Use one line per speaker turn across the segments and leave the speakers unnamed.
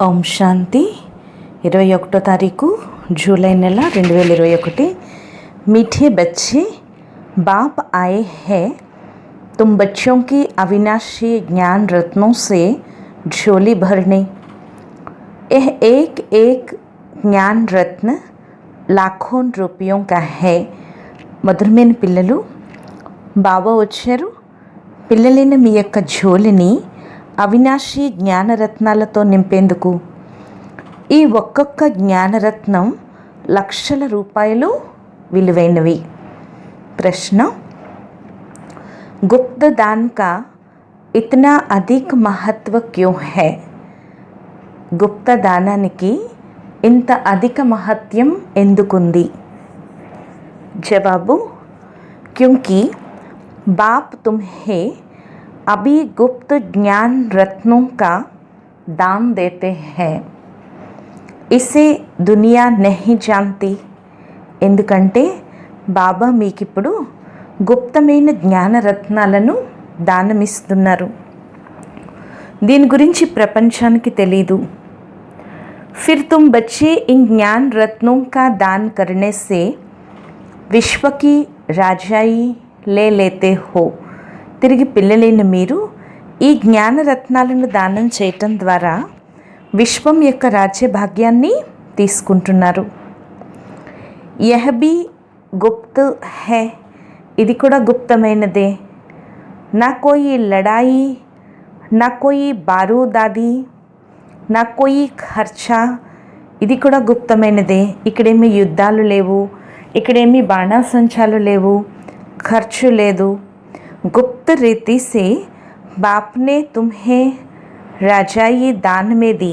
ఓం శాంతి 21 तारीखु जुलाई నెల 2021। मीठे बच्चे, बाप आए हैं तुम बच्चों की अविनाशी ज्ञान रत्नों से झोली भरने। यह एक एक ज्ञान रत्न लाखों रुपयों का है। మధురమైన పిల్లలు, బాబా వచ్చారు పిల్లలైన మీ యొక్క ఝోలిని అవినాశి జ్ఞానరత్నాలతో నింపేందుకు। ఈ ఒక్కొక్క జ్ఞానరత్నం లక్షల రూపాయలు విలువైనవి। ప్రశ్న, गुप्त दान का इतना अधिक महत्व क्यों है? గుప్త దానానికి ఇంత అధిక మహత్యం ఎందుకుంది? जवाबु, क्योंकि बाप तुम्हें अभी गुप्त ज्ञान रत्नों का दान देते हैं, इसे दुनिया नहीं जानती। ఎందుకంటే బాబా మీకిప్పుడు గుప్తమైన జ్ఞానరత్నాలను దానమిస్తున్నారు, దీని గురించి ప్రపంచానికి తెలీదు। फिर तुम बच्चे इन ज्ञान रत्नों का दान करने से విశ్వ की రాజాయి లే లేతే హో। తిరిగి పిల్లలైన మీరు ఈ జ్ఞానరత్నాలను దానం చేయటం ద్వారా విశ్వం యొక్క రాజ్య భాగ్యాన్ని తీసుకుంటున్నారు। యహ్ బి గుప్త్ హై, ఇది కూడా గుప్తమైనదే। నా కోయి లడాయి, నా కోయి బారూదాది, నా కోయి ఖర్చా, ఇది కూడా గుప్తమైనదే। ఇక్కడేమీ యుద్ధాలు లేవు, ఇక్కడేమీ బాణాసంచాలు లేవు, ఖర్చు లేదు। गुप्त रीति से बाप ने तुम्हें రాజాయి दान में दी।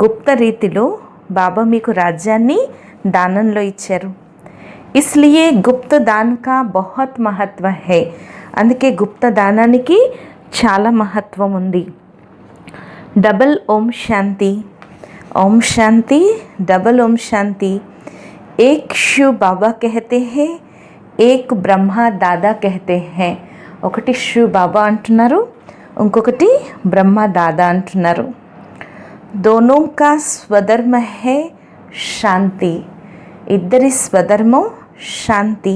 గుప్త రీతిలో బాబా మీకు రాజ్యాన్ని దానంలో ఇచ్చారు। इसलिए गुप्त दान का बहुत महत्व है, అందుకే గుప్త దానానికి చాలా మహత్వం ఉంది। Double Om Shanti, Om Shanti, double Om Shanti. एक शिव बाबा कहते हैं, एक ब्रह्मा दादा कहते हैं। ఒకటి శివ్ బాబా అంటున్నారు, ఇంకొకటి బ్రహ్మ దాదా అంటున్నారు। दोनों का स्वधर्म है शांति, ఇద్దరి స్వధర్మం శాంతి।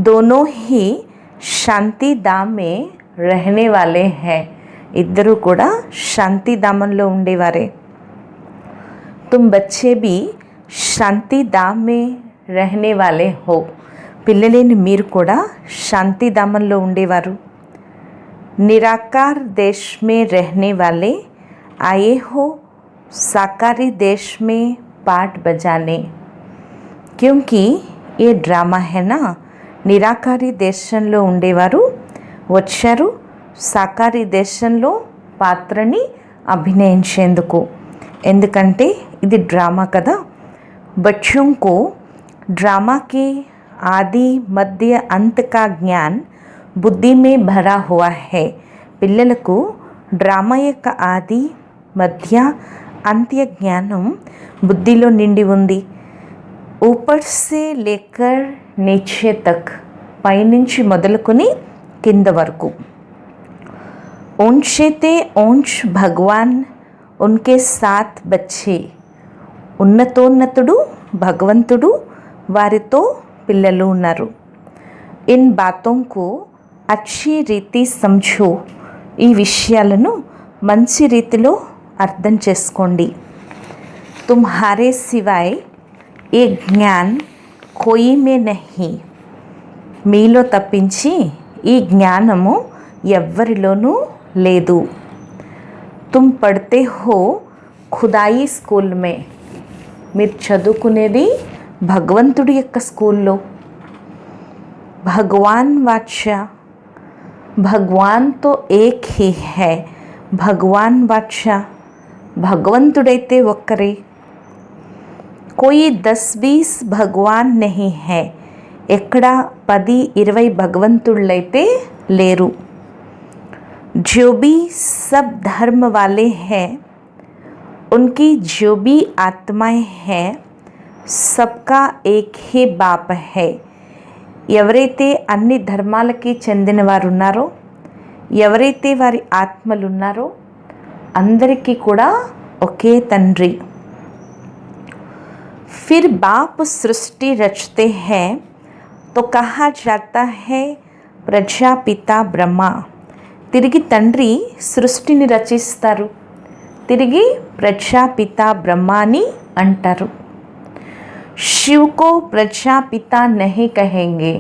दोनों ही శాంతి धाम में रहने वाले हैं, ఇద్దరు కూడా శాంతి ధామంలో ఉండేవారే। तुम बच्चे भी శాంతి धाम में रहने वाले हो, పిల్లలేని మీరు కూడా శాంతిధామంలో ఉండేవారు। निराकार देश में रहने वाले आए हो साकारी देश में पाठ बजाने। क्योंकि ये ड्रामा है ना, నిరాకారి దేశంలో ఉండేవారు వచ్చారు సాకారి దేశంలో పాత్రని అభినయించేందుకు। ఎందుకంటే ఇది డ్రామా కదా। बच्चों को ड्रामा के आदि मध्य अंत का ज्ञान बुद्धि में भरा हुआ है। పిల్లలకు డ్రామా యొక్క ఆది మధ్య అంత్య జ్ఞానం బుద్ధిలో నిండి ఉంది। ऊपर से लेकर नीचे तक, పైనుంచి మొదలుకొని కింద వరకు। ऊंचे ते ऊंच भगवान उनके साथ बच्चे, ఉన్నతోన్నతుడు భగవంతుడు వారితో పిల్లలు ఉన్నారు। ఇన్ బాతోं को अच्छी రీతి समझो, ఈ విషయాలను మంచి రీతిలో అర్థం చేసుకోండి। तुम्हारे सिवाय ये ज्ञान कोई में नहीं, మీలో తప్పించి ఈ జ్ఞానము ఎవ్వరిలోనూ లేదు। तुम पढ़ते हो खुदाई स्कूल में, మీరు చదువుకునేది భగవంతుడి యొక్క స్కూల్లో। భగవాన్ వాచ్య, భగవాన్ తో ఏక్ హీ హై, భగవాన్ వాచ్య, భగవంతుడైతే ఒక్కరే। కోయి 10-20 భగవాన్ నహీ హై, ఎక్కడ 10-20 భగవంతుళ్ళైతే లేరు। जो भी सब धर्म वाले हैं उनकी जो भी आत्माएं हैं सबका एक ही बाप है। ఎవరైతే అన్ని ధర్మాలకి చెందిన వారు ఉన్నారో, ఎవరైతే వారి ఆత్మలు ఉన్నారో అందరికీ కూడా ఒకే తండ్రి. फिर बाप सृष्टि रचते हैं तो कहा जाता है ప్రజాపితా బ్రహ్మ. తిరిగి తండ్రి సృష్టిని రచిస్తారు, తిరిగి ప్రజాపితా బ్రహ్మ అని అంటారు. శివకో ప్రజాపితా నహీ కహెంగే.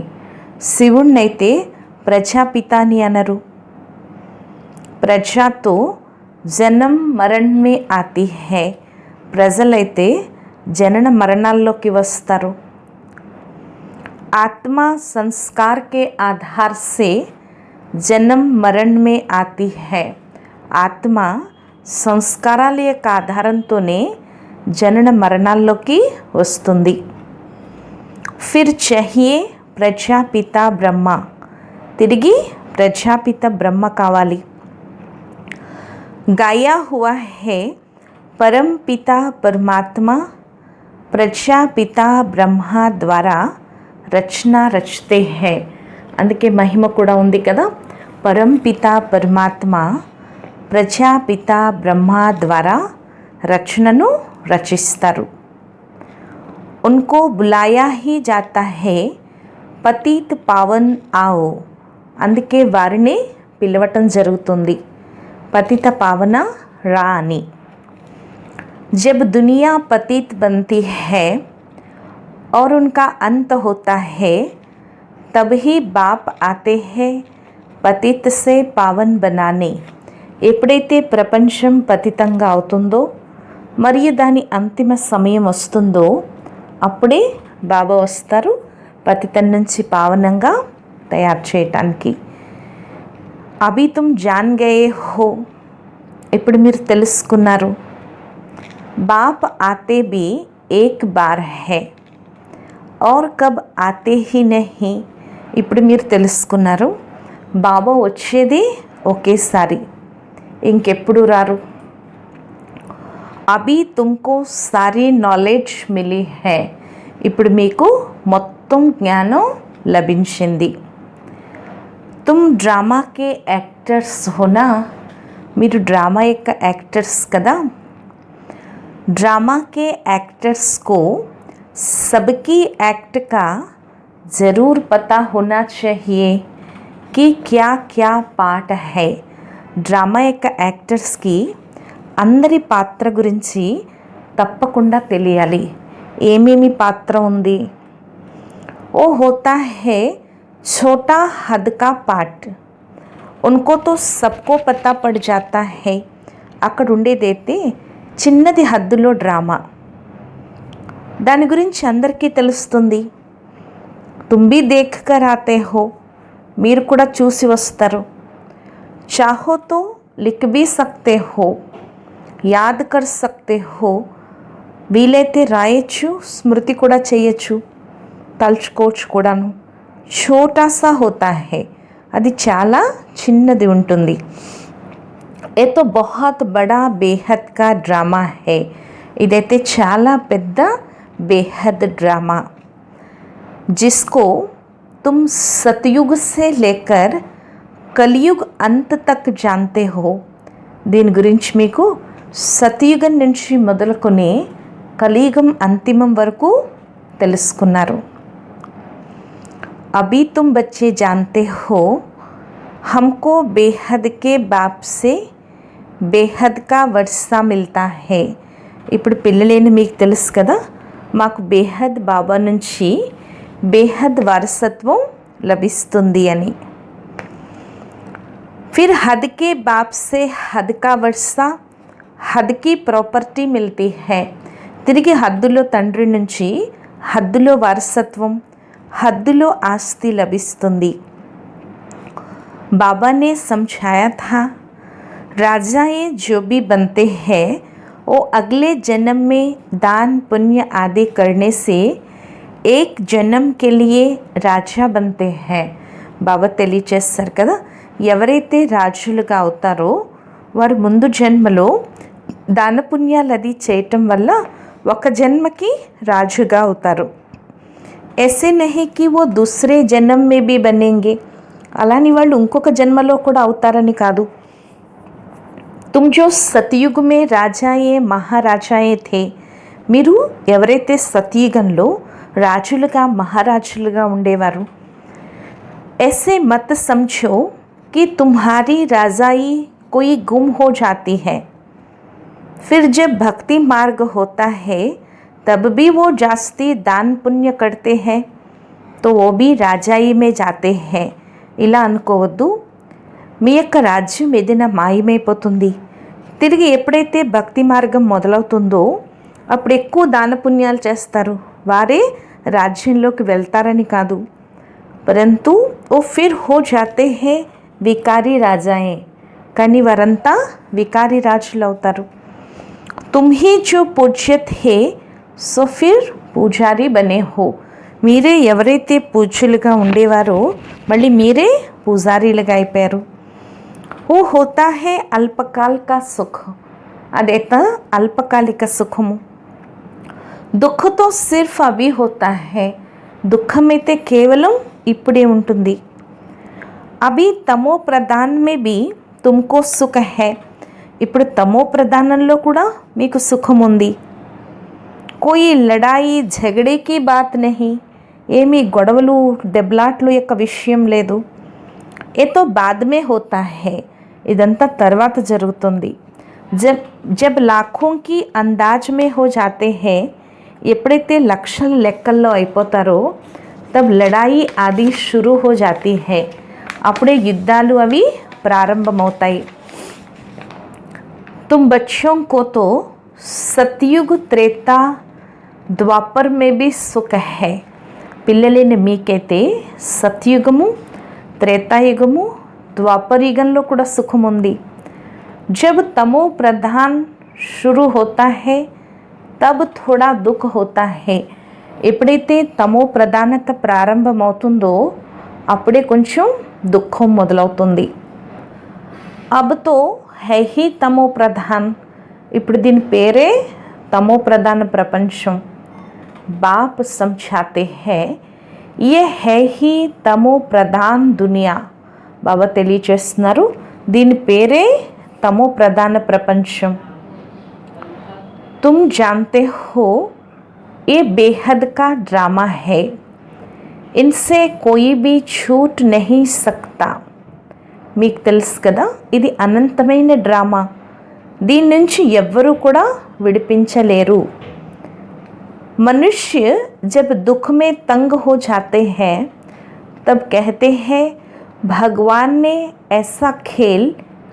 శివుణ్ణైతే ప్రజాపిత అని అనరు. ప్రజాతో జనం మరణ్ మే ఆతి హై. ప్రజలైతే జనన మరణాల్లోకి వస్తారు. आत्मा संस्कार के आधार से जन्म मरण में आती है. ఆత్మ సంస్కారాల యొక్క ఆధారంతోనే జనన మరణాల్లోకి వస్తుంది. ఫిర్ चाहिए ప్రజాపిత బ్రహ్మ. తిరిగి ప్రజాపిత బ్రహ్మ కావాలి. गाया हुआ है परम पिता परमात्मा ప్రజాపితా బ్రహ్మ ద్వారా రచన రచతే హై. అందుకే మహిమ కూడా ఉంది కదా. పరంపిత పరమాత్మ ప్రజాపిత బ్రహ్మ ద్వారా రచనను రచిస్తారు. ఉన్కో బులాయా హీ జాతా హై పతీత్ పావన్ ఆవో. అందుకే వారిని పిలవటం జరుగుతుంది, పతిత పావన రా అని. जब दुनिया पतित बनती है और उनका अंत होता है तब ही बाप आते हैं पतित से पावन बनाने. ఎప్పుడైతే ప్రపంచం పతితంగా అవుతుందో మరియు దాని అంతిమ సమయం వస్తుందో అప్పుడే బాబా వస్తారు పతితం నుంచి పావనంగా తయారు చేయటానికి. అభి తుమ్ జాన్ గయే హో. ఇప్పుడు మీరు తెలుసుకున్నారు. बाप आते भी एक बार है और कब आते ही नहीं. ఇప్పుడు మీరు తెలుసుకున్నారు. బాబా వచ్చేది ఒకేసారి, ఇంకెప్పుడు రారు. అభి తుమ్కో సారీ నాలెడ్జ్ మిలి హై. ఇప్పుడు మీకు మొత్తం జ్ఞానం లభించింది. తుమ్ డ్రామాకే యాక్టర్స్ హోనా. మీరు డ్రామా యొక్క యాక్టర్స్ కదా. ड्रामा के एक्टर्स को सबकी एक्ट का ज़रूर पता होना चाहिए कि क्या क्या पार्ट है. డ్రామా యొక్క యాక్టర్స్కి అందరి పాత్ర గురించి తప్పకుండా తెలియాలి, ఏమేమి పాత్ర ఉంది. ఓ హోతా హై छोटा हद का पार्ट. उनको तो सबको पता पड़ जाता है. అక్కడ ఉండేదైతే చిన్నది హద్దులో డ్రామా, దాని గురించి అందరికీ తెలుస్తుంది. తుమ్బీ దేఖ్ కర్ ఆతే హో. మీరు కూడా చూసి వస్తారు. చాహో తో లిఖ్ భీ సక్తే హో, యాద్ కర్ సక్తే హో. వీలైతే రాయొచ్చు, స్మృతి కూడా చేయొచ్చు, తలుచుకోవచ్చు కూడాను. ఛోటా సా హోతా హై. అది చాలా చిన్నది ఉంటుంది. ये तो बहुत बड़ा बेहद का ड्रामा है. ఇదైతే చాలా పెద్ద బేహద్ డ్రామా. जिसको तुम सतयुग से लेकर कलयुग अंत तक जानते हो. దీని గురించి మీకు సతయుగం నుంచి మొదలుకొని కలియుగం అంతిమం వరకు తెలుసుకున్నారు. अभी तुम बच्चे जानते हो हमको बेहद के बाप से బేహద్ కా వర్షా మిల్తా హై. ఇప్పుడు పిల్లలేని మీకు తెలుసు కదా, మాకు బేహద్ బాబా నుంచి బేహద్ వారసత్వం లభిస్తుంది అని. फिर हद के बाप से हद का वर्षा हद की प्रॉपर्टी मिलती है. తిరిగి హద్దులో తండ్రి నుంచి హద్దులో వారసత్వం, హద్దులో ఆస్తి లభిస్తుంది. बाबा ने समझाया था राजाएं जो भी बनते हैं वो अगले जन्म में दान पुण्य आदि करने से एक जन्म के लिए राजा बनते हैं. బాబా తెలియచేస్తారు కదా, ఎవరైతే రాజులుగా అవుతారో వారు ముందు జన్మలో దానపుణ్యాలు అది చేయటం వల్ల ఒక జన్మకి రాజుగా అవుతారు. ऐसे नहीं कि वो दूसरे जन्म में भी बनेंगे. అలాని వాళ్ళు ఇంకొక జన్మలో కూడా అవుతారని కాదు. तुम जो सतयुग में రాజాయే మహారాజాయే थे, మీరు ఎవరైతే సతయుగంలో రాజులుగా మహారాజులుగా ఉండేవారు, ऐसे मत समझो कि तुम्हारी राजाई कोई गुम हो जाती है। फिर जब भक्ति मार्ग होता है तब भी वो जास्ती दान पुण्य करते हैं तो वो भी రాజాయి में जाते हैं। ఇలా అనుకోవద్దు, మీ యొక్క రాజ్యం ఏదైనా మాయమైపోతుంది. తిరిగి ఎప్పుడైతే భక్తి మార్గం మొదలవుతుందో అప్పుడు ఎక్కువ దాన పుణ్యాలు చేస్తారు, వారే రాజ్యంలోకి వెళ్తారని కాదు. परंतु वो फिर हो जाते हैं विकारी राजाएं, కానీ వారంతా వికారి రాజులు అవుతారు. तुम ही जो पूज्य थे सो फिर పూజారి బనే హో, మీరే ఎవరైతే పూజ్యులుగా ఉండేవారో మళ్ళీ మీరే పూజారీలుగా అయిపోయారు. वो होता है अल्पकाल का सुख, అదైతే అల్పకాలిక సుఖము. దుఃఖ తో సిర్ఫ్ అభి హోతా హై, దుఃఖమైతే కేవలం ఇప్పుడే ఉంటుంది. అభి తమో ప్రధాన్ మే భీ తుమ్కో సుఖ హై, ఇప్పుడు తమో ప్రధానంలో కూడా మీకు సుఖం ఉంది. కోయి లడాయి ఝగడే కి బాత్ నహీ, ఏమీ గొడవలు దెబ్బలాట్లు యొక్క విషయం లేదు. ఏ తో బాద్ మే హోతా హై, ఇదంతా తర్వాత జరుగుతుంది. జబ్ లాఖోं की अंदाज में हो जाते हैं, ఎప్పుడైతే లక్షల లెక్కల్లో అయిపోతారో तब लड़ाई आदि शुरू हो जाती है, అప్పుడే యుద్ధాలు అవి ప్రారంభమవుతాయి. तुम बच्चों को तो सतयुग त्रेता द्वापर में भी सुख है, పిల్లలైన మీకైతే సత్యుగము త్రేతాయుగము ద్వాపరయుగంలో కూడా సుఖం ఉంది. जब तमो प्रधान शुरू होता है तब थोड़ा दुख होता है, ఎప్పుడైతే తమో ప్రధానత ప్రారంభమవుతుందో అప్పుడే కొంచెం దుఃఖం మొదలవుతుంది. అబ్ తో హై హీ తమో ప్రధాన్, ఇప్పుడు దీని పేరే తమో ప్రధాన ప్రపంచం. బాప్ సమझाते हैं ये है ही తమో ప్రధాన్ దునియా, బాబా తెలియచేస్తున్నారు దీని పేరే తమో ప్రధాన ప్రపంచం. तुम जानते हो ये बेहद का ड्रामा है, इनसे कोई भी छूट नहीं सकता. మీకు తెలుసు కదా ఇది అనంతమైన డ్రామా, దీని నుంచి ఎవ్వరూ కూడా విడిపించలేరు. मनुष्य जब दुख में तंग हो जाते हैं तब कहते हैं भगवान ने ऐसा खेल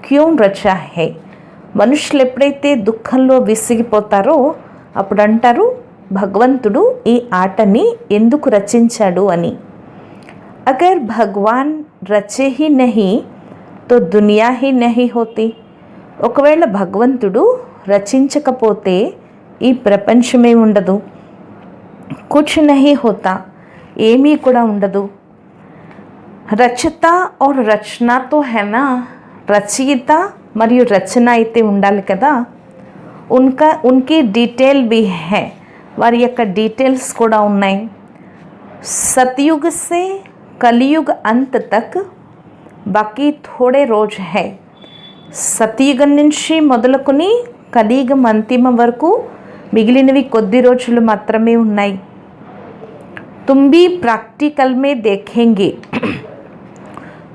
क्यों रचा है. మనుషులు ఎప్పుడైతే దుఃఖంలో విసిగిపోతారో అప్పుడు అంటారు భగవంతుడు ఈ ఆటని ఎందుకు రచించాడు అని. అగర్ భగవాన్ రచే హీ నహీ తో దునియా హీ నహీ హోతీ, ఒకవేళ భగవంతుడు రచించకపోతే ఈ ప్రపంచమే ఉండదు. కుచ్ నహీ హోతా, ఏమీ కూడా ఉండదు. రచత और రచనా తో है ना, రచయిత మరియు రచన అయితే ఉండాలి కదా. ఉన్కి డీటెయిల్ भी है, వారి యొక్క డీటెయిల్స్ కూడా ఉన్నాయి. సతయుగ్ సే కలియుగ్ అంత్ తక్ బాకీ థోడే రోజ్ హై, సతయుగం నుంచి మొదలుకొని కలియుగం అంతిమం వరకు మిగిలినవి కొద్ది రోజులు మాత్రమే ఉన్నాయి. తుమ్ భీ ప్రాక్టికల్ మే దేఖేంగే,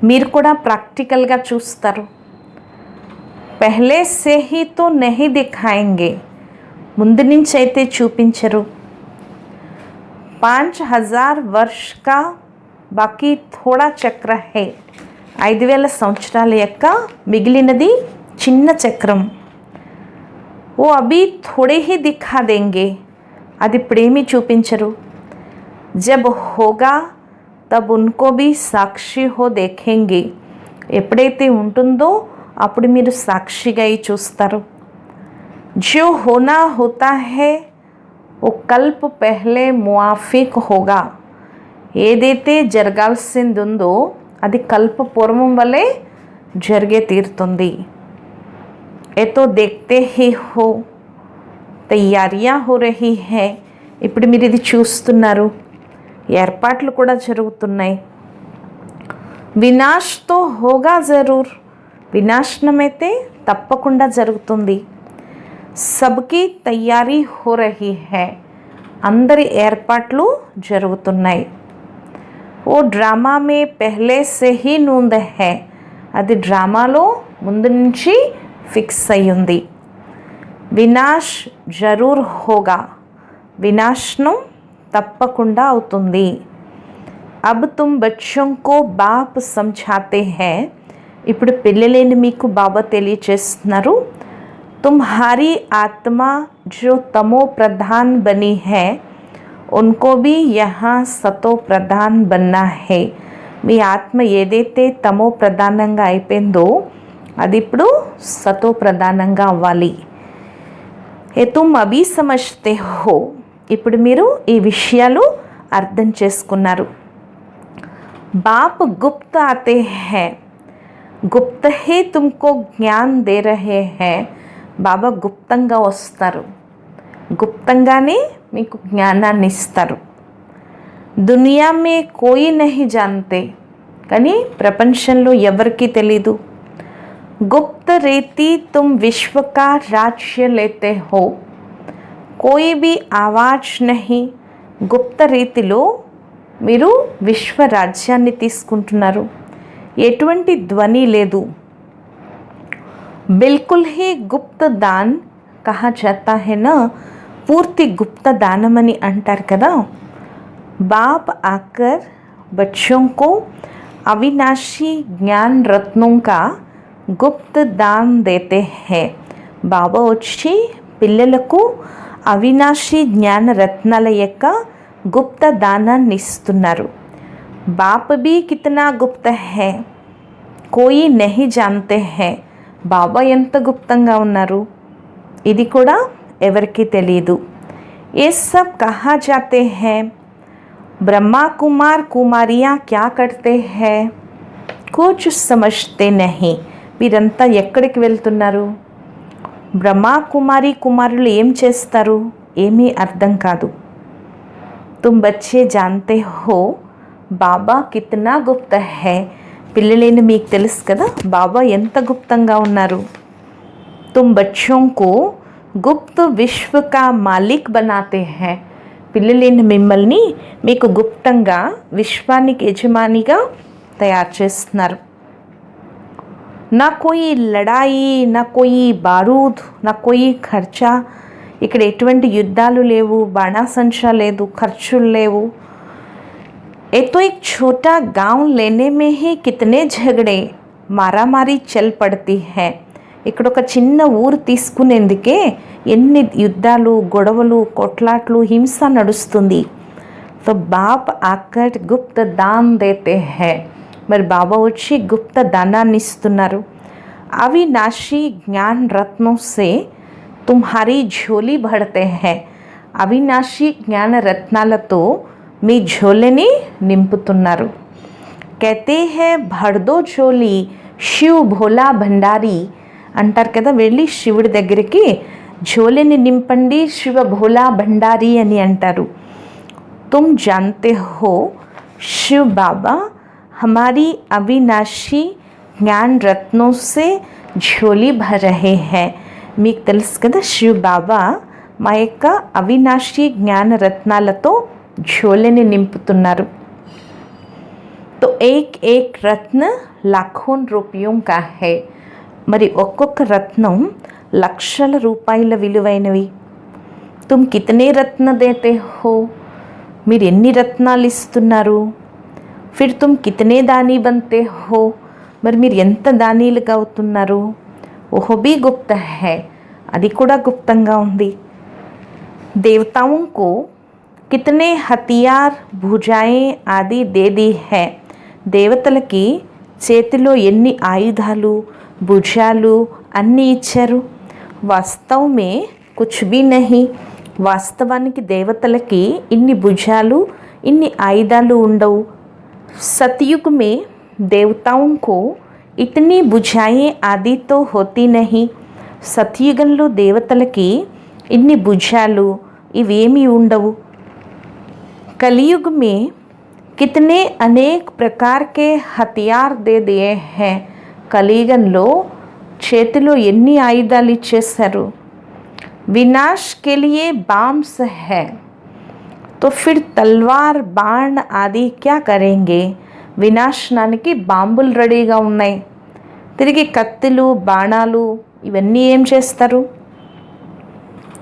మీరు కూడా ప్రాక్టికల్గా చూస్తారు. పహలే సే హీ తో నహీ దిఖాయేంగే, ముందు నుంచి అయితే చూపించరు. 5000 వర్ష కా బాకీ థోడా చక్ర హై, 5000 సంవత్సరాల యొక్క మిగిలినది చిన్న చక్రం. ఓ అభి థోడే హీ దిఖా దేంగే, అది ఇప్పుడేమీ చూపించరు. జబ్ హోగా తబ్ ఉన్కో భీ సాక్షి హో దేఖేంగే, ఎప్పుడైతే ఉంటుందో అప్పుడు మీరు సాక్షిగా అయి చూస్తారు. జో హోనా హోతా హై ఓ కల్ప్ పెహ్లే మువాఫిక్ హోగా, ఏదైతే జరగాల్సింది ఉందో అది కల్ప పూర్వం వలె జరిగే తీరుతుంది. ఏ తో దేఖ్తే హీ హో తయారియా హో రహీ హై, ఇప్పుడు మీరు ఇది చూస్తున్నారు, ఏర్పాట్లు కూడా జరుగుతున్నాయి. వినాష్ తో హోగా జరూర్, వినాశనం అయితే తప్పకుండా జరుగుతుంది. సబ్కి తయారీ హో రహీ హై, అందరి ఏర్పాట్లు జరుగుతున్నాయి. ఓ డ్రామా మే పెహ్లే సే హీ నూంద్ హై, అది డ్రామాలో ముందు నుంచి ఫిక్స్ అయ్యింది. వినాష్ జరూర్ హోగా, వినాశనం తప్పకుండా అవుతుంది. అబ్ తుమ్ బచ్చోం కో బాప్ సమఝాతే హై, ఇప్పుడు పిల్లలేని మీకు బాబా తెలియచేస్తున్నారు. తుమ్హారీ ఆత్మా జో తమో ప్రధాన్ బనీ హై, ఉన్కో భీ యహా సతో ప్రధాన్ బన్నా హై. మీ ఆత్మ ఏదైతే తమో ప్రధానంగా అయిపోయిందో అది ఇప్పుడు సతో ప్రధానంగా అవ్వాలి. ఏ తుమ్ అభీ సమజ్తే హో, ఇప్పుడు మీరు ఈ విషయాలు అర్థం చేసుకున్నారు. బాప్ గుప్త ఆతే హై, గుప్త హే తుమ్కో జ్ఞాన్ దే రహే హై. బాబా గుప్తంగా వస్తారు, గుప్తంగానే మీకు జ్ఞానాన్ని ఇస్తారు. దునియా మే కోయి నహీ జాన్తే, కానీ ప్రపంచంలో ఎవరికీ తెలీదు. గుప్త రీతి తుమ్ విశ్వ కా రాజ్య లేతే హో, కోయి భీ ఆవాజ్ నహీ. గుప్త రీతిలో మీరు విశ్వ రాజ్యాన్ని తీసుకుంటున్నారు, ఎటువంటి ధ్వని లేదు. బిల్కుల్ హీ గుప్త దాన్ కహా జాతా హై నా, పూర్తి గుప్త దానమని అంటారు కదా. బాప్ ఆకర్ బచ్చోం కో అవినాశీ జ్ఞాన్ రత్నోం కా గుప్త దాన్ దేతే హై. బాబా వచ్చి పిల్లలకు అవినాశీ జ్ఞాన రత్నాల యొక్క గుప్త దానాన్ని ఇస్తున్నారు. బాప్ భీ కితనా గుప్త హై, కోయి నహీ జాన్తే హై. బాబా ఎంత గుప్తంగా ఉన్నారు ఇది కూడా ఎవరికీ తెలియదు. ఏ సబ్ కహా జాతే హై, బ్రహ్మా కుమార్ కుమారియా క్యా కర్తే హై, కుచ్ సమజ్తే నహీ. వీరంతా ఎక్కడికి వెళ్తున్నారు? బ్రహ్మా కుమారి కుమారులు ఏం చేస్తారు? ఏమీ అర్థం కాదు. తుమ్ బచ్చే జాన్తే హో బాబా కితనా గుప్త హై. పిల్లలేని మీకు తెలుసు కదా బాబా ఎంత గుప్తంగా ఉన్నారు. తుమ్ బచ్చోం కో గుప్త విశ్వ కా మాలిక్ బనాతే హై. పిల్లలేని మిమ్మల్ని మీకు గుప్తంగా విశ్వానికి యజమానిగా తయారు చేస్తున్నారు. నా కోయి లడాయి, నా కోయి బారూద్, నా కోయి ఖర్చా. ఇక్కడ ఎటువంటి యుద్ధాలు లేవు, బాణాసంచా లేదు, ఖర్చులు లేవు. ఏ తో एक छोटा गांव लेने में ही कितने झगड़े मारामारी चल पड़ती है. ఇక్కడ ఒక చిన్న ఊరు తీసుకునేందుకే ఎన్ని యుద్ధాలు, గొడవలు, కొట్లాట్లు, హింస నడుస్తుంది. తో బాప్ ఆకర్ గుప్త దాన్ దేతే హై. మరి బాబా వచ్చి గుప్త దానాన్ని ఇస్తున్నారు. అవినాశీ జ్ఞాన్ రత్నోం సే తుమ్హారీ ఝోలీ భర్తే హై. అవినాశీ జ్ఞాన రత్నాలతో మీ ఝోలిని నింపుతున్నారు. कहते हैं भर दो झोली शिव भोला भंडारी అంటారు కదా, వెళ్ళి శివుడి దగ్గరికి ఝోలిని నింపండి శివ భోలా భండారి అని అంటారు. తుమ్ జాన్తే హో शिव बाबा हमारी अविनाशी ज्ञान रत्नों से झोली भर रहे हैं. మీకు తెలుసు కదా శివ్ బాబా మా యొక్క అవినాశీ జ్ఞాన రత్నాలతో ఝోలిని నింపుతున్నారు. तो एक एक रत्न लाखों रुपयों का है. మరి ఒక్కొక్క రత్నం లక్షల రూపాయల విలువైనవి. తుమ్ కితనే రత్న దేతే హో, మీరు ఎన్ని రత్నాలు ఇస్తున్నారు. ఫిర్ తుమ్ కితనే దానీ బంతే హో, మరి మీరు ఎంత దానీలుగా అవుతున్నారు. ఓహో భీ గుప్త హై, అది కూడా గుప్తంగా ఉంది. దేవతాओं को कितने हथियार भुजाएं आदि दे दी है. దేవతలకి చేతిలో ఎన్ని ఆయుధాలు, భుజాలు అన్నీ ఇచ్చారు. వాస్తవ్ మే కుచ్ భీ నహీ. వాస్తవానికి దేవతలకి ఇన్ని భుజాలు, ఇన్ని ఆయుధాలు ఉండవు. సతయుగ్ మే దేవతాओं को इतनी భుజాएं आदि तो होती नहीं. సతయుగంలో దేవతలకి ఇన్ని భుజాలు ఇవేమీ ఉండవు. कलयुग में कितने अनेक प्रकार के हथियार दे दिए हैं. కలియుగంలో చేతిలో ఎన్ని ఆయుధాలు ఇచ్చేశారు. विनाश के लिए बाम्स है तो फिर तलवार बाण आदि क्या करेंगे. వినాశనానికి బాంబులు రెడీగా ఉన్నాయి, తిరిగి కత్తులు బాణాలు ఇవన్నీ ఏం చేస్తారు.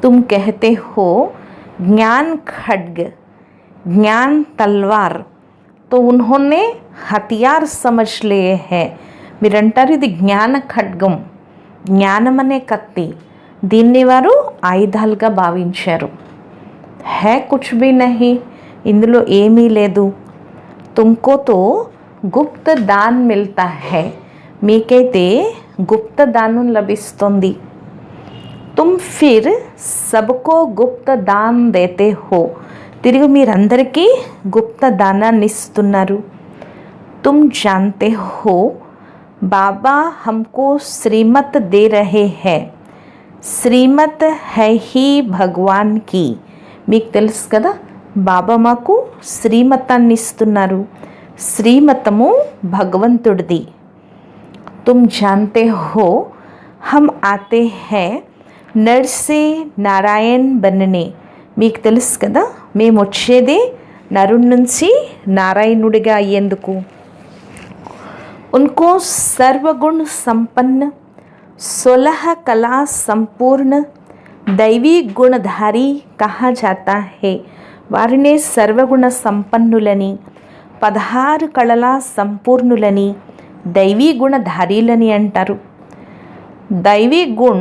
तुम कहते हो ज्ञान खड्ग ज्ञान तलवार तो उन्होंने हथियार समझ लिए हैं. మీరంటారు ఇది జ్ఞాన ఖడ్గం, జ్ఞానం అనే కత్తి, దీన్ని వారు ఆయుధాలుగా భావించారు. హే కుచ్ భీ నహీ, ఇందులో ఏమీ లేదు. తుమ్కో తో గుప్త దాన్ మిల్తా హై, మీకైతే గుప్త దానం లభిస్తుంది. తుమ్ ఫిర్ సబ్కో గుప్త దాన్ దేతే హో, తిరిగి మీరందరికీ గుప్త దానాన్ని ఇస్తున్నారు. తుమ్ జాన్తే హో బాబా హమ్కో శ్రీమత్ దే రహే హై, శ్రీమత్ హై హీ భగవాన్ కి, మీకు తెలుసు కదా బాబా మాకు శ్రీమతాన్ని ఇస్తున్నారు, శ్రీమతము భగవంతుడిది. తుమ్ జాన్తే హో హమ్ ఆతే హై నర్ సే నారాయణ్ బననే, మీకు తెలుసు కదా మేము వచ్చేదే నరుడి నుంచి నారాయణుడిగా అయ్యేందుకు. ఉన్కో సర్వగుణ సంపన్న 16 कला संपूर्ण दैवी गुणधारी कहा जाता है. వారినే సర్వగుణ సంపన్నులని, 16 కళల సంపూర్ణులని, దైవీ గుణధారీలని అంటారు. दैवी गुण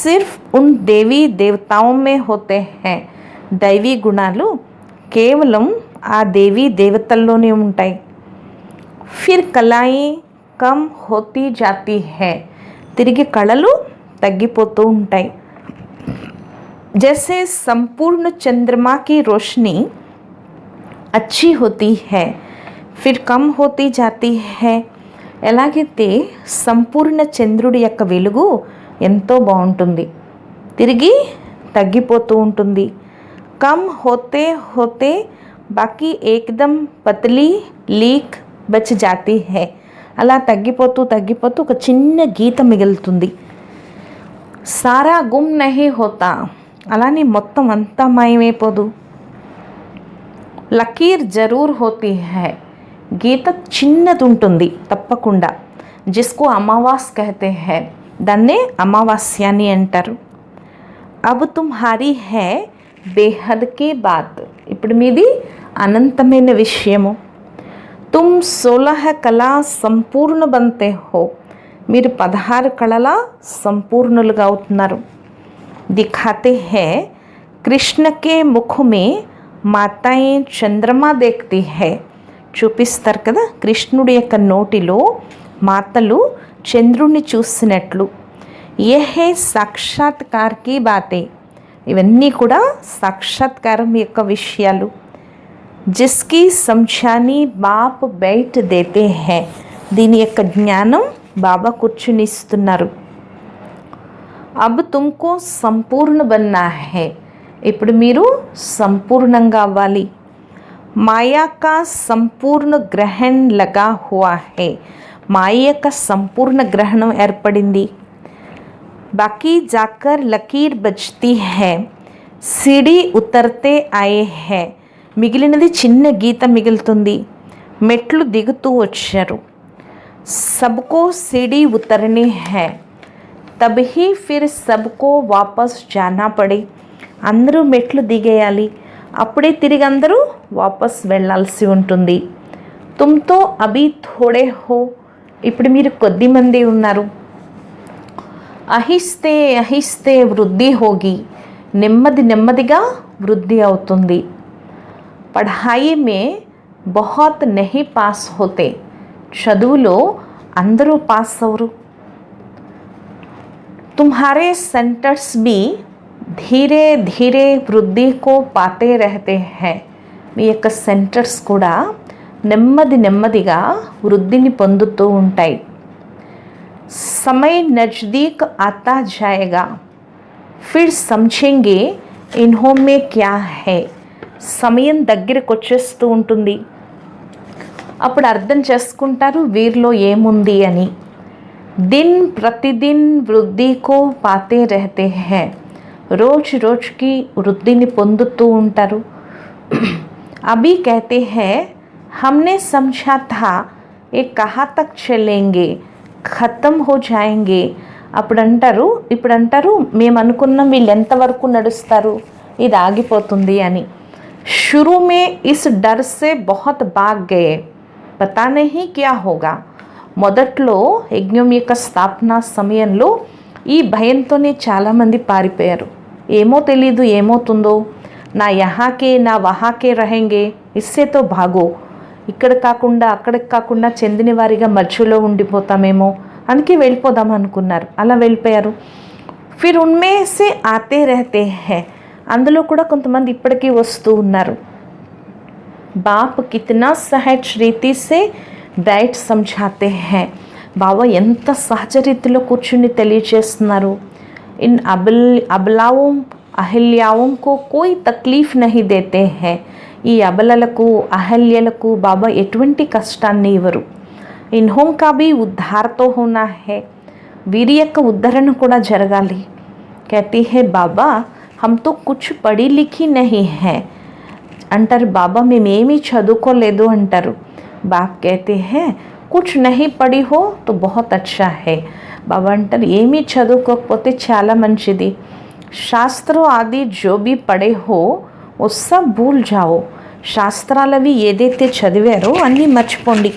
सिर्फ उन देवी देवताओं में होते हैं. దైవీ గుణాలు కేవలం ఆ దేవీ దేవతల్లోనే ఉంటాయి. फिर कलाएं कम होती जाती है, తిరిగి కళలు తగ్గిపోతూ ఉంటాయి. जैसे संपूर्ण चंद्रमा की रोशनी अच्छी होती है फिर कम होती जाती है. ఎలాగైతే సంపూర్ణ చంద్రుడి యొక్క వెలుగు ఎంతో బాగుంటుంది, తిరిగి తగ్గిపోతూ ఉంటుంది. కమ్ హోతే హోతే బాకీ ఏకదమ్ పతలి లీక్ బచ్ జాతీ హై, అలా తగ్గిపోతూ తగ్గిపోతూ ఒక చిన్న గీత మిగులుతుంది. సారా గుమ్ నహీ హోతా, అలానే మొత్తం అంతా మాయమైపోదు. లకీర్ జరూర్ హోతీ హై, గీత చిన్నది ఉంటుంది తప్పకుండా. జిస్కో అమావాస్ కహతే హై, దాన్నే అమావాస్య అని అంటారు. అబ్ తుమ్హారీ హై బేహద్ కే బాత్, ఇప్పుడు మీది అనంతమైన విషయము. తుమ్ 16 కళా సంపూర్ణ బంతే హో, మీరు 16 కళల సంపూర్ణులుగా అవుతున్నారు. దిఖాతే హై కృష్ణ కే ముఖ్ మే మాతాయే చంద్రమా దేఖ్తీ హై, చూపిస్తారు కదా కృష్ణుడి యొక్క నోటిలో మాతలు చంద్రుణ్ణి చూసినట్లు. ఏ హై సాక్షాత్కార్ కి బాతే, ఇవన్నీ కూడా సాక్షాత్కారం యొక్క విషయాలు. జిస్కి సమఝాని బాప్ బైట్ దేతే హై, దీని యొక్క జ్ఞానం బాబా కూర్చునిస్తున్నారు. అబ్ తుమ్కో సంపూర్ణ బన్నా హై, ఇప్పుడు మీరు సంపూర్ణంగా అవ్వాలి. మాయా కా సంపూర్ణ గ్రహణ్ లగా హువా హై, మాయ యొక్క సంపూర్ణ గ్రహణం ఏర్పడింది. బాకీ జాకర్ లకీర్ బజ్తీ హై సిడి ఉతర్తే ఆయే హై, మిగిలినది చిన్న గీత మిగులుతుంది, మెట్లు దిగుతూ వచ్చారు. సబ్కో సిడి ఉతర్నీ హై తబ్హీ ఫిర్ సబ్కో వాపస్ జానా పడే, అందరూ మెట్లు దిగేయాలి, అప్పుడే తిరిగి అందరూ వాపస్ వెళ్ళాల్సి ఉంటుంది. తుమ్తో అభి థోడే హో, ఇప్పుడు మీరు కొద్ది మంది ఉన్నారు. అహిస్తే అహిస్తే వృద్ధి హోగి, నెమ్మది నెమ్మదిగా వృద్ధి అవుతుంది. పఢాయి మే బహుత్ నహీ పాస్ హోతే, చదువులో అందరూ పాస్ అవరు. తుమ్హారే సెంటర్స్ బి ధీరే ధీరే వృద్ధి కో పాతే రహతే హై, మీ యొక్క సెంటర్స్ కూడా నెమ్మది నెమ్మదిగా వృద్ధిని పొందుతూ ఉంటాయి. समय नज़दीक आता जाएगा फिर समझेंगे इन्हों में क्या है, సమయం దగ్గరకు వచ్చేస్తూ ఉంటుంది, అప్పుడు అర్థం చేసుకుంటారు వీరిలో ఏముంది అని. दिन प्रतिदिन వృద్ధి को पाते रहते हैं, रोज रोज की వృద్ధిని పొందుతూ ఉంటారు. अभी कहते हैं हमने समझा था ये कहाँ तक चलेंगे, ఖతం हो जाएंगे. ఇప్పుడు అంటారు మేము అనుకున్నాం వీళ్ళు ఎంతవరకు నడుస్తారు, ఇది ఆగిపోతుంది అని. शुरू में इस डर से बहुत भाग गए, पता नहीं क्या होगा. మొదట్లో యజ్ఞం యొక్క స్థాపన సమయంలో ఈ భయంతోనే చాలామంది పారిపోయారు. ఏమో తెలీదు ఏమవుతుందో, నా యహాకే నా వహాకే రహెంగే, ఇస్సేతో భాగో, ఇక్కడ కాకుండా అక్కడికి కాకుండా చెందిన వారిగా మధ్యలో ఉండిపోతామేమో, అందుకే వెళ్ళిపోదాం అనుకున్నారు. అలా వెళ్ళిపోయారు. ఫిర్ ఉన్మే సే ఆతే రహతే హై, అందులో కూడా కొంతమంది ఇప్పటికీ వస్తూ ఉన్నారు. బాప్ కితనా సహజ్ రీతి సే డైట్ సమझाते हैं, బాబా ఎంత సహజ రీతిలో కూర్చుని తెలియచేస్తున్నారు. ఇన్ అబలాओं అహల్యాओं को कोई तकलीफ नहीं देते हैं, ఈ అబలలకు అహల్యలకు బాబా ఎటువంటి కష్టాన్ని ఇవ్వరు. ఇన్హోం కా భీ ఉద్ధార్ తో హోనా హై, వీరి యొక్క ఉద్ధరణ కూడా జరగాలి. कहती है బాబా हम तो कुछ पढ़ी लिखी नहीं है అంటారు. బాబా మేమేమీ చదువుకోలేదు అంటారు. బాప్ कहते हैं कुछ नहीं पढ़ी हो तो बहुत अच्छा है. బాబా అంటారు ఏమీ చదువుకోకపోతే చాలా మంచిది. శాస్త్రో ఆది జో భీ పడే హో वो सब भूल जाओ, శాస్త్రాలవి ఏదైతే చదివారో అన్నీ మర్చిపోండి.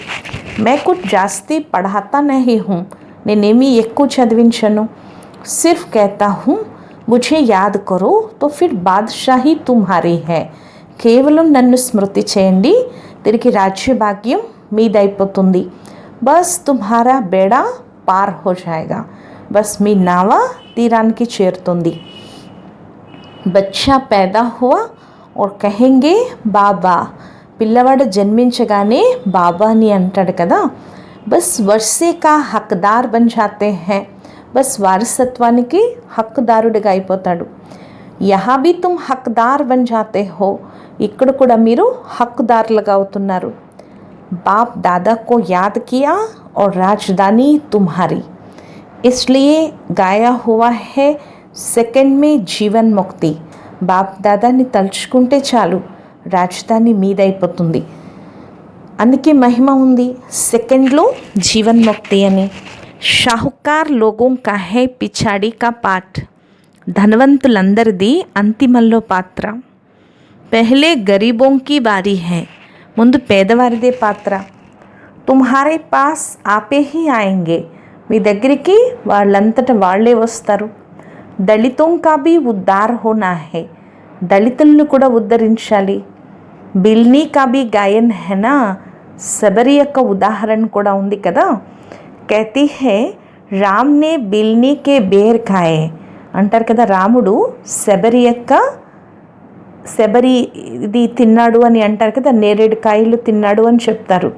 मैं कुछ जास्ती पढ़ाता नहीं हूँ, నేనేమీ ఎక్కువ చదివించను. सिर्फ कहता हूँ मुझे याद करो तो फिर बादशाही तुम्हारी है, కేవలం నన్ను స్మృతి చేయండి, తిరిగి రాజ్య భాగ్యం మీదైపోతుంది. బస్ తుమ్హారా బేడా పార్ హో జాయేగా, బస్ మీ నావ తీరానికి చేరుతుంది. బచ్చా पैदा हुआ और कहेंगे బాబా, పిల్లవాడు జన్మించగానే బాబా అని అంటాడు కదా. బస్ వర్సే కా హక్దార్ బన్ జాతే హై, బస్ వారసత్వానికి హక్కుదారుడిగా అయిపోతాడు. యహా భీ తుమ్ హక్దార్ బన్ జాతే హో, ఇక్కడ కూడా మీరు హక్కుదారులుగా అవుతున్నారు. బాప్ దాదా కో యాద్ కియా और राजधानी तुम्हारी, इसलिए गाया हुआ है सेकंड में जीवन मुक्ति. బాప్ దాదాని తలుచుకుంటే చాలు రాజధాని మీదైపోతుంది. అందుకే మహిమ ఉంది సెకండ్లో జీవన్ ముక్తి అని. షాహుకార్ లోగోం కా హై పిచాడి కా పాట్, ధనవంతులందరిది అంతిమంలో పాత్ర. పెహ్లే గరీబోం కీ బారీ హై, ముందు పేదవారిదే పాత్ర. తుమ్హారే పాస్ ఆపే హీ ఆయేంగే, మీ దగ్గరికి వాళ్ళంతట వాళ్ళే వస్తారు. దళితోం కా భీ ఉద్ధార్ హోనా హై, దళితులను కూడా ఉద్ధరించాలి. బిల్నీ కా భీ గాయన్ హెనా, శబరి యొక్క ఉదాహరణ కూడా ఉంది కదా. कहती है రామ్ నే బిల్నీ కే బేర్ ఖాయే అంటారు కదా. రాముడు శబరిది తిన్నాడు అని అంటారు కదా, నేరేడు కాయలు తిన్నాడు అని చెప్తారు.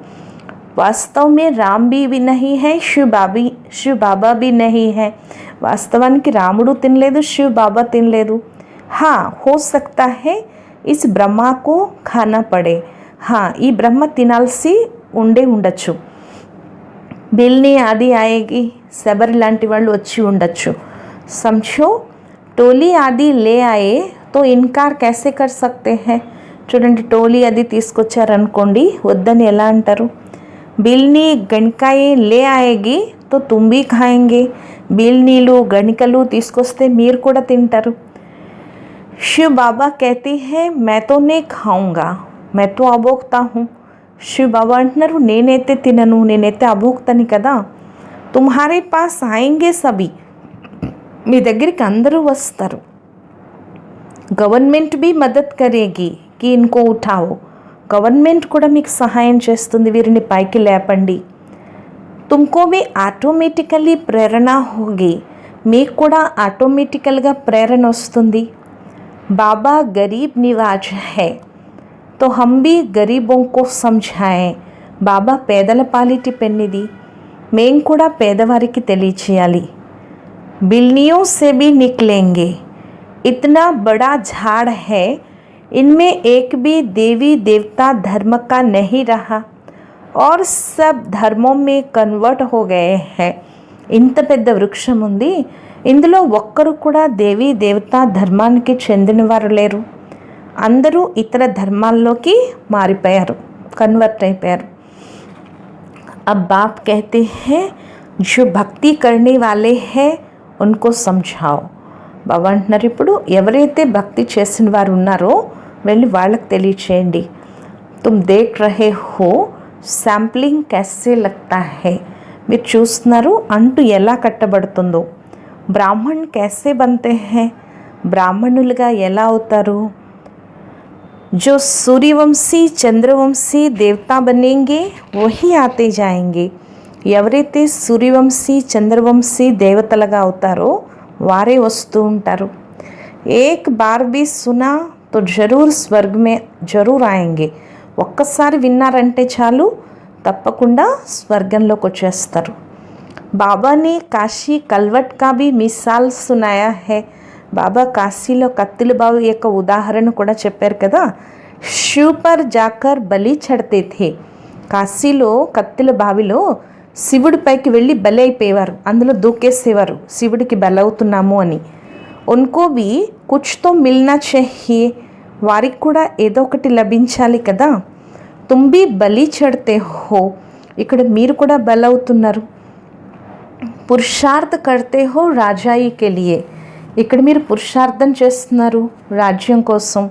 వాస్తవ మే రామ్ भी नहीं है, शिव बाबा भी नहीं है. వాస్తవానికి రాముడు తినలేదు, శివ్ బాబా తినలేదు. హా హో సక్తా హై ఇస్ బ్రహ్మా కో ఖానా పడే, హా ఈ బ్రహ్మ తినాల్సి ఉండొచ్చు. బిల్ని ఆది ఆయేగి, శబరి లాంటి వాళ్ళు వచ్చి ఉండొచ్చు. సమझो టోలీ ఆది లే ఆయే తో ఇన్కార్ कैसे कर सकते हैं. చూడండి, టోలీ అది తీసుకొచ్చారనుకోండి, వద్దని ఎలా అంటారు. బిల్ని గణికాయే లే ఆయేగి తో తుమ్ భీ ఖాయేంగే, బిల్నీలు గణికలు తీసుకొస్తే మీరు కూడా తింటారు. शिव बाबा कहती है मैं तो नहीं खाऊंगा, मैं तो अभोक्ता हूँ. शिव बाबा अंటున్నారు నేనైతే తినను, నేనైతే అభోక్తని కదా. తుమ్హారే పాస్ ఆయేంగే సభీ, మీ దగ్గరికి అందరూ వస్తారు. గవర్నమెంట్ भी मदद करेगी कि इनको उठाओ, గవర్నమెంట్ కూడా మీకు సహాయం చేస్తుంది, వీరిని పైకి లేపండి. తుమ్కో भी ఆటోమేటికల్లీ ప్రేరణ होगी, మీకు కూడా ఆటోమేటికల్గా ప్రేరణ వస్తుంది. బాబా గరీబ్ నివాజ్ హై తో హమ్ భీ గరీబోం కో సమझాయే, బాబా పేదల పాలిటి పెన్నిది, మేం కూడా పేదవారికి తెలియచేయాలి. బిల్నియోं से भी निकलेंगे, इतना बड़ा झाड़ है, इनमें एक भी देवी देवता धर्म का नहीं रहा और सब धर्मों में कन्वर्ट हो गए हैं. ఇంత పెద్ద వృక్షం ఉంది, ఇందులో ఒక్కరు కూడా దేవీ దేవతా ధర్మానికి చెందినవారు లేరు. అందరూ ఇతర ధర్మాల్లోకి మారిపోయారు, కన్వర్ట్ అయిపోయారు. अब बाप कहते हैं जो భక్తి करने वाले हैं उनको समझाओ. బాబా అంటున్నారు, ఇప్పుడు ఎవరైతే భక్తి చేసిన వారు ఉన్నారో వెళ్ళి వాళ్ళకి తెలియచేయండి. तुम देख रहे हो శాంప్లింగ్ कैसे लगता है, మీరు చూస్తున్నారు అంటు ఎలా కట్టబడుతుందో. బ్రాహ్మణ్ कैसे बनते हैं, బ్రాహ్మణులుగా ఎలా అవుతారు. जो सूर्यवंशी चंद्रवंशी देवता बनेंगे वही आते जाएंगे. ఎవరైతే సూర్యవంశీ చంద్రవంశీ దేవతలుగా అవుతారో వారే వస్తూ ఉంటారు. ఏక్ బార్ బి సునా తో జరూర్ స్వర్గ్ మే జరూర్ ఆయేంగే. ఒక్కసారి విన్నారంటే చాలు తప్పకుండా స్వర్గంలోకి వచ్చేస్తారు. బాబాని కాశీ కల్వట్ కా బి మిసాల్ సునాయా హై. బాబా కాశీలో కత్తిల బావి యొక్క ఉదాహరణ కూడా చెప్పారు కదా. శివ్ పర్ జాకర్ బలి చడితే థే. కాశీలో కత్తిల బావిలో శివుడి పైకి వెళ్ళి బలి అయిపోయేవారు, అందులో దూకేసేవారు శివుడికి బలవుతున్నాము అని. ఉన్కో బి కుచ్ తో మిల్నా चाहिए, వారికి కూడా ఏదో ఒకటి లభించాలి కదా. తుమ్ బి బలి చడితే హో, ఇక్కడ మీరు కూడా బలవుతున్నారు. పురుషార్థ కర్తే హో రాజాయి కే లియే, ఇక్కడ మీరు పురుషార్థం చేస్తున్నారు రాజ్యం కోసం.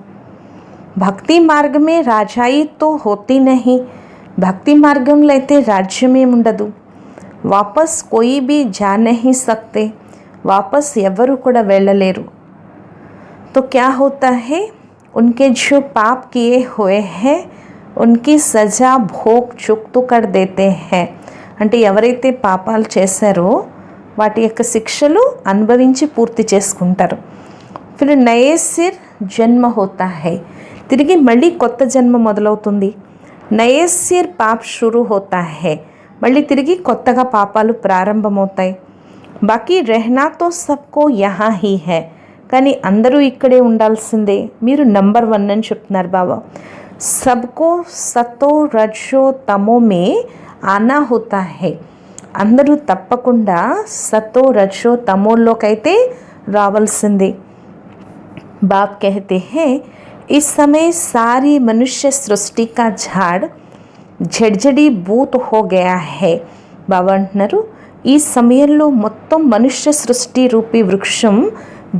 భక్తి మార్గమే రాజాయి తో హోతీ నహీ, భక్తి మార్గంలో అయితే రాజ్యమేముండదు. వాపస్ కోయి బి జా నహీ సక్తే, వాపస్ ఎవరు కూడా వెళ్ళలేరు. तो क्या होता है, उनके जो पाप किए हुए हैं उनकी सज़ा भोग चुकतू कर देते हैं. అంటే ఎవరైతే పాపాలు చేశారో వాటి యొక్క శిక్షలు అనుభవించి పూర్తి చేసుకుంటారు. ఫిర్ నయే సిర్ జన్మ హోతా హై, తిరిగి మళ్ళీ కొత్త జన్మ మొదలవుతుంది. నయే సిర్ పాప్ షురూ హోతా హై, మళ్ళీ తిరిగి కొత్తగా పాపాలు ప్రారంభమవుతాయి. బాకీ రెహనా తో సబ్కో యహా హీ హై, కానీ అందరూ ఇక్కడే ఉండాల్సిందే. మీరు నంబర్ 1 అని చెప్తున్నారు బాబా. సబ్కో సతో రజో తమో మే ఆనా హోతా హై, అందరూ తప్పకుండా సతో రజో తమోల్లోకైతే రావాల్సిందే. बाप कहते हैं इस समय सारी मनुष्य सृष्टि का झाड़ झड़झड़ी बूत हो गया है. బాబా అంటున్నారు, ఈ సమయంలో మొత్తం మనుష్య సృష్టి రూపీ వృక్షం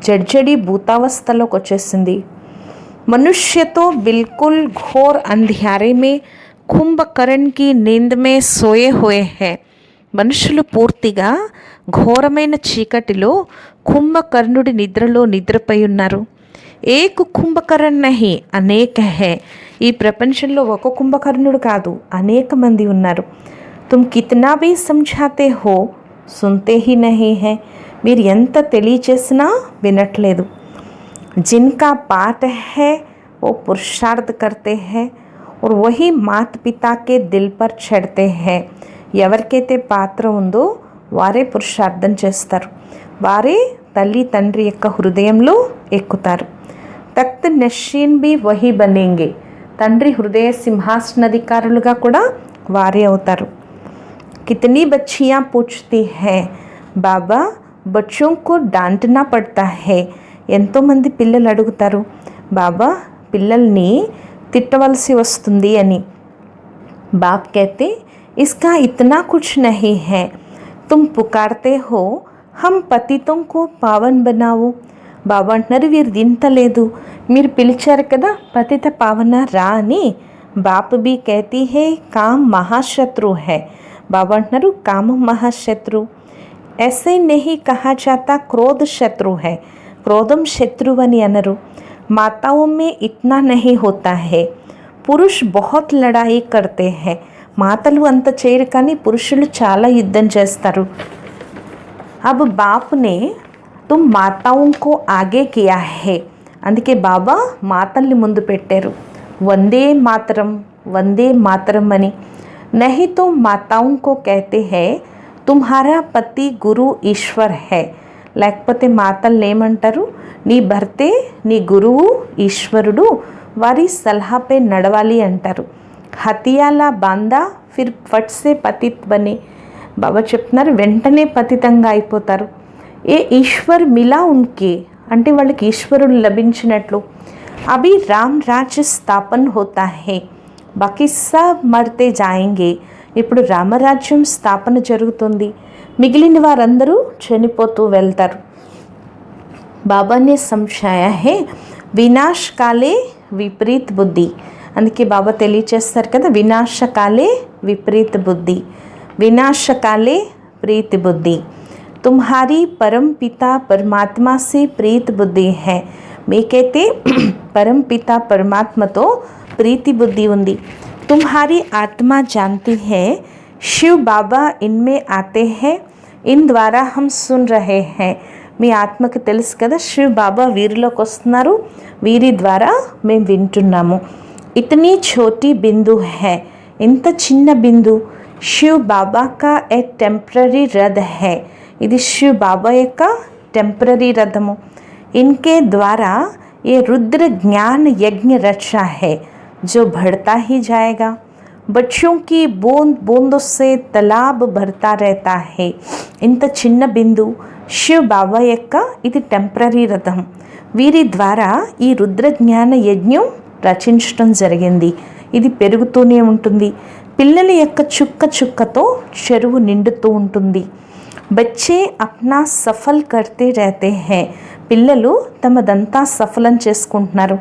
జడ్జడి భూతావస్థలోకి వచ్చేసింది. मनुष्य तो बिल्कुल घोर अंधियारे में कुंभकर्ण की नींद में सोए हुए हैं. మనుషులు పూర్తిగా ఘోరమైన చీకటిలో కుంభకర్ణుడి నిద్రలో నిద్రపై ఉన్నారు. ఏక్ కుంభకర్ణ నహి అనేక హై, ఈ ప్రపంచంలో ఒక కుంభకర్ణుడు కాదు అనేక మంది ఉన్నారు. తుమ్ కితనా భీ సమఝాతే హో సునతే హీ నహీ హై, మీరు ఎంత తెలియచేసినా వినట్లేదు. जिनका पाठ है वो पुरुषार्थ करते हैं और वही माता पिता के दिल पर चढ़ते हैं. ఎవరికైతే పాత్ర ఉందో వారే పురుషార్థం చేస్తారు, వారే తల్లి తండ్రి యొక్క హృదయంలో ఎక్కుతారు. తఖ్త్ నషీన్ బి వహీ బనేంగే, తండ్రి హృదయ సింహాసనాధికారులుగా కూడా వారే అవుతారు. కితనీ బచ్చియాँ పూछती हैं బాబా బచ్చోं को डांटना पड़ता है. ఎంతోమంది పిల్లలు అడుగుతారు, బాబా పిల్లల్ని తిట్టవలసి వస్తుంది అని. బాప్ कहते इसका इतना कुछ नहीं है, तुम पुकारते हो हम पतितों को पावन बनाओ. బాబా అంటున్నారు, వీరిది ఇంత లేదు, మీరు పిలిచారు కదా పతిత పావన రా అని. బాప్ బి कहती है काम महाशत्रु है. బాబా అంటున్నారు, కామం మహాశత్రు. ऐसे नहीं कहा जाता क्रोध शत्रु है, क्रोधम शत्रु అని అనరు. माताओं में इतना नहीं होता है, पुरुष बहुत लड़ाई करते हैं. మాతలు అంత చేయరు కానీ పురుషులు చాలా యుద్ధం చేస్తారు. अब बाप ने तुम माताओं को आगे किया है, అందుకే బాబా మాతల్ని ముందు పెట్టారు. వందే మాతరం వందే మాతరం అని. नहीं तो माताओं को कहते हैं तुम्हारा पति गुरु ईश्वर है, లేకపోతే మాతల్ని ఏమంటారు, నీ భర్తే నీ గురువు ఈశ్వరుడు, వారి సలహాపై నడవాలి అంటారు. హతియాలా బాందా ఫిర్ ఫట్ సే పతిత్ బనే, బాబా చెప్తున్నారు వెంటనే పతితంగా అయిపోతారు. ఏ ఈశ్వర్ మిలా ఉన్కే, అంటే వాళ్ళకి ఈశ్వరుడు లభించినట్లు. అభి రామ్ రాజ్య స్థాపన హోతా హే, బాకీ సబ్ మర్తే జాయింగే. ఇప్పుడు రామరాజ్యం స్థాపన జరుగుతుంది, మిగిలిన వారందరూ చనిపోతూ వెళ్తారు. బాబానే సమझाया है వినాశకాలే విపరీత బుద్ధి. అందుకే బాబా తెలియచేస్తారు కదా, వినాశకాలే విపరీత బుద్ధి, వినాశకాలే ప్రీతి బుద్ధి. తుమ్హారీ పరం పితా పరమాత్మా సే ప్రీత బుద్ధి హై. మీకైతే పరం పితా పరమాత్మతో ప్రీతి బుద్ధి ఉంది. తుమ్హారీ ఆత్మ जानती है शिव बाबा इनमें आते हैं, इन द्वारा हम सुन रहे हैं. మీ ఆత్మకు తెలుసు కదా, శివ్ బాబా వీరిలోకి వస్తున్నారు, వీరి ద్వారా మేము వింటున్నాము. ఇతనీ ఛోటీ బిందు హై, ఇంత చిన్న బిందు. శివ్ బాబా కా ఏ టెంపరీ రథ్ హై, ఇది శివ్ బాబా యొక్క టెంపరీ రథము. ఇన్కే ద్వారా ఏ రుద్ర జ్ఞాన యజ్ఞ రచా హై जो बढ़ता ही जाएगा. बच्चों की बूंद बूंदों से तालाब भरता रहता है. ఇంత చిన్న బిందు శివ్ బాబా యొక్క ఇది టెంపరీ రథం. వీరి ద్వారా ఈ రుద్ర జ్ఞాన యజ్ఞం రచించడం జరిగింది. ఇది పెరుగుతూనే ఉంటుంది. పిల్లల యొక్క చుక్క చుక్కతో చెరువు నిండుతూ ఉంటుంది. బచ్చే అప్నా సఫల్ కర్తే रहते हैं. పిల్లలు తమదంతా సఫలం చేసుకుంటున్నారు.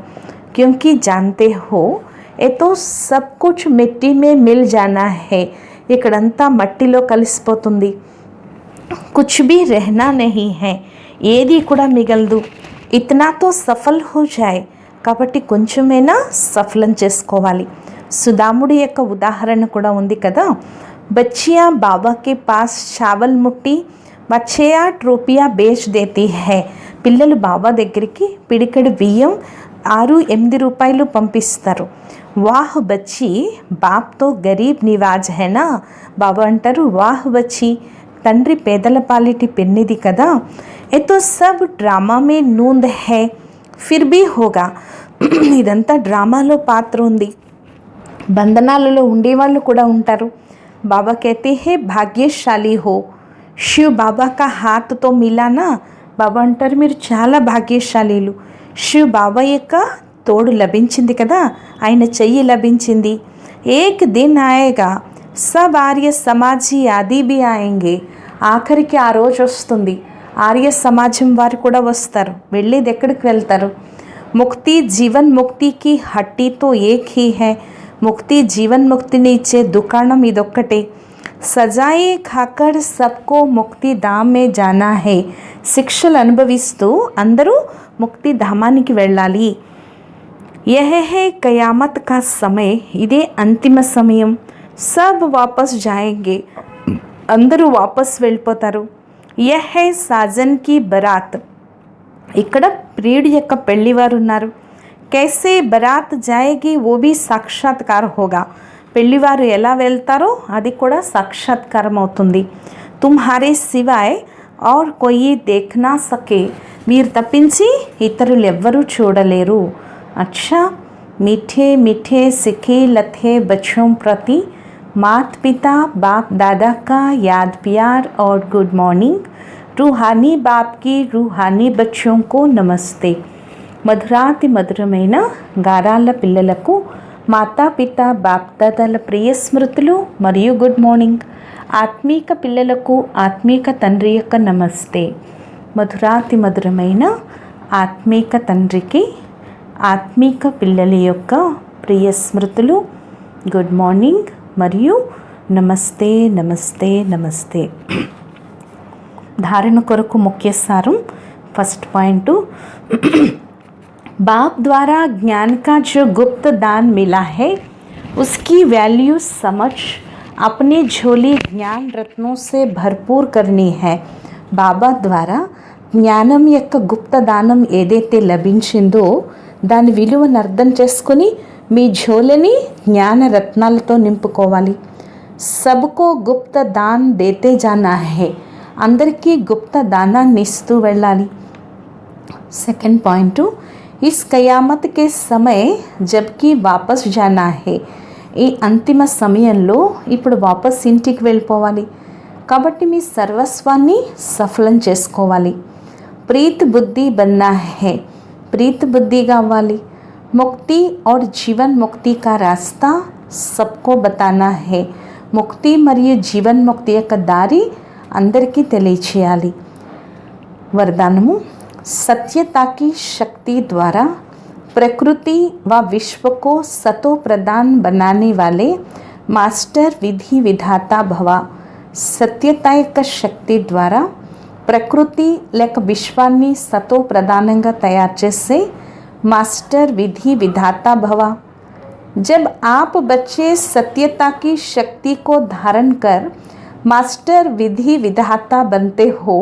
क्योंकि जानते हो ये तो सब कुछ मिट्टी में मिल जाना है. ఇక్కడంతా మట్టిలో కలిసిపోతుంది. कुछ भी रहना नहीं है, ఏది కూడా మిగలదు. ఇతనా తో సఫల్ హో జాయ్, కాబట్టి కొంచెమైనా సఫలం చేసుకోవాలి. సుదాముడి యొక్క ఉదాహరణ కూడా ఉంది కదా. బచ్చియా బాబా కే పాస్ చావల్ ముట్టి మచ్చయా రూపియా బేచ్ దేతీ హై. పిల్లలు బాబా దగ్గరికి పిడికెడు బియ్యం 6-8 రూపాయలు పంపిస్తారు. వాహ్ బచ్చి బాప్తో గరీబ్ నివాజ్ హైనా. బాబా అంటారు, వాహ్ బచ్చి, తండ్రి పేదల పాలిటి పెన్నిది కదా. ఎతో సబ్ డ్రామా మే నూంద్ హై ఫిర్ భీ హోగా. ఇదంతా డ్రామాలో పాత్ర ఉంది, బంధనాలలో ఉండేవాళ్ళు కూడా ఉంటారు. బాబా कहते हैं భాగ్యశాలి హో, శివ్ బాబా కా హాత్తో మిలానా. బాబా అంటారు మీరు చాలా భాగ్యశాలీలు, శివ్ బాబా యొక్క తోడు లభించింది కదా, ఆయన చెయ్యి లభించింది. ఏక్ దిన్ ఆయేగా సబ్ ఆర్య సమాజీ ఆది బి ఆయేంగే. ఆఖరికి ఆ రోజు వస్తుంది, ఆర్య సమాజం వారు కూడా వస్తారు. వెళ్ళేది ఎక్కడికి వెళ్తారు? ముక్తి జీవన్ ముక్తికి హట్టీతో ఏక్ హీ హై. ముక్తి జీవన్ ముక్తిని ఇచ్చే దుకాణం ఇదొక్కటే. సజాయే ఖాకర్ సబ్కో ముక్తి ధామ్ మే జానా హై. శిక్షలు అనుభవిస్తూ అందరూ ముక్తి ధామానికి వెళ్ళాలి. यह है कयामत का समय, ఇదే అంతిమ సమయం. సబ్ వాపస్ జాయేంగే, అందరూ వాపస్ వెళ్ళిపోతారు. यह है साजन की బరాత్, ఇక్కడ ప్రియుడి యొక్క పెళ్లివారు ఉన్నారు. कैसे బరాత్ జాయేగి वो भी సాక్షాత్కార होगा. పెళ్లివారు ఎలా వెళ్తారో అది కూడా సాక్షాత్కారం అవుతుంది. తుమ్హారే సివాయ్ और कोई देख ना सके, మీరు తప్పించి ఇతరులు ఎవ్వరూ చూడలేరు. अच्छा, मीठे मीठे सिखे लथे बच्चों प्रति मात पिता बाप दादा का याद प्यार और गुड मॉर्निंग. रूहानी बाप की रूहानी बच्चों को नमस्ते. మధురాతి మధురమైన గారాల పిల్లలకు మాతాపిత బాప్దాదాల ప్రియ స్మృతులు మరియు గుడ్ మార్నింగ్. ఆత్మీక పిల్లలకు ఆత్మీక తండ్రి యొక్క నమస్తే. మధురాతి మధురమైన ఆత్మీక తండ్రికి ఆత్మీక పిల్లల యొక్క ప్రియ స్మృతులు, గుడ్ మార్నింగ్ మరియు నమస్తే నమస్తే నమస్తే. ధారణ కొరకు ముఖ్య సారం. ఫస్ట్ పాయింట్, बाप द्वारा ज्ञान का जो गुप्त दान मिला है उसकी वैल्यू समझ अपने झोली ज्ञान रत्नों से भरपूर करनी है. బాబా ద్వారా జ్ఞానం యొక్క గుప్త దానం ఏదైతే లభించిందో దాని విలువను అర్థం చేసుకుని మీ ఝోలని జ్ఞాన రత్నాలతో నింపుకోవాలి. సబ్కో గుప్త దాన్ దేతే జానా హై, అందరికీ గుప్త దానాన్ని ఇస్తూ వెళ్ళాలి. సెకండ్ పాయింట్, इस कयामत के समय जबकि वापस जाना है, ఈ అంతిమ సమయంలో ఇప్పుడు వాపస్ ఇంటికి వెళ్ళిపోవాలి. కాబట్టి మీ సర్వస్వాన్ని సఫలం చేసుకోవాలి. ప్రీత్ బుద్ధి बनना है, ప్రీత్ బుద్ధిగా అవ్వాలి. ముక్తి और జీవన్ ముక్తి का रास्ता सबको बताना है. ముక్తి మరియు జీవన్ ముక్తి యొక్క దారి అందరికీ తెలియచేయాలి. वरदानमु सत्यता की शक्ति द्वारा प्रकृति व विश्व को सतो प्रदान बनाने वाले मास्टर विधि विधाता भवा. सत्यता యొక్క శక్తి ద్వారా ప్రకృతి లేక విశ్వాన్ని సతో ప్రధానంగా తయారు చేసే మాస్టర్ విధి విధాता भवा. जब आप बच्चे सत्यता की शक्ति को धारण कर मास्टर विधि विधाता बनते हो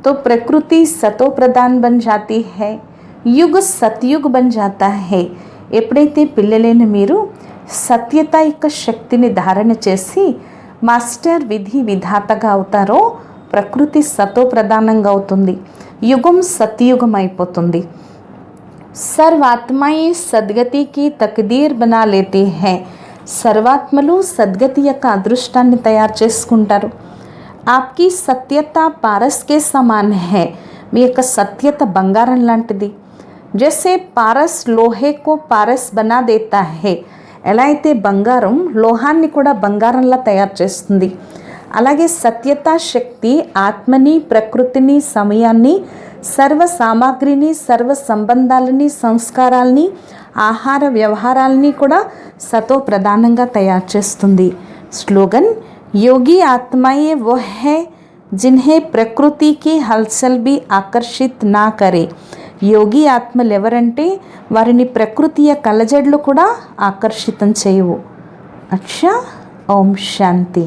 तो प्रकृति सतो प्रधान बन जाती है, युग सतयुग बन जाता है. ఎప్పుడైతే పిల్లలైన మీరు సత్యత యొక్క శక్తిని ధారణ చేసి మాస్టర్ విధి విధాతగా అవుతారో ప్రకృతి సతో ప్రధానంగా అవుతుంది, యుగం సత్యుగం అయిపోతుంది. సర్వాత్మాయే సద్గతి కి తక్దీర్ బనా లేతే హై. సర్వాత్మలు సద్గతి యొక్క అదృష్టాన్ని తయారు చేసుకుంటారు. आपकी सत्यता पारस के समान है. మీ యొక్క సత్యత బంగారం లాంటిది. जैसे पारस लोहे को पारस बना देता है, ఎలా అయితే బంగారం లోహాన్ని కూడా బంగారంలా తయారు చేస్తుంది, అలాగే సత్యతా శక్తి ఆత్మని, ప్రకృతిని, సమయాన్ని, సర్వ సామాగ్రిని, సర్వ సంబంధాలని, సంస్కారాలని, ఆహార వ్యవహారాలని కూడా సతో ప్రధానంగా తయారు చేస్తుంది. స్లోగన్ योगी आत्माएं वो है जिन्हें प्रकृति की हलचल भी आकर्षित ना करे. యోగి ఆత్మలు ఎవరంటే వారిని ప్రకృతి యొక్క అలజడులు కూడా ఆకర్షితం చేయవు. అచ్చా, ఓం శాంతి.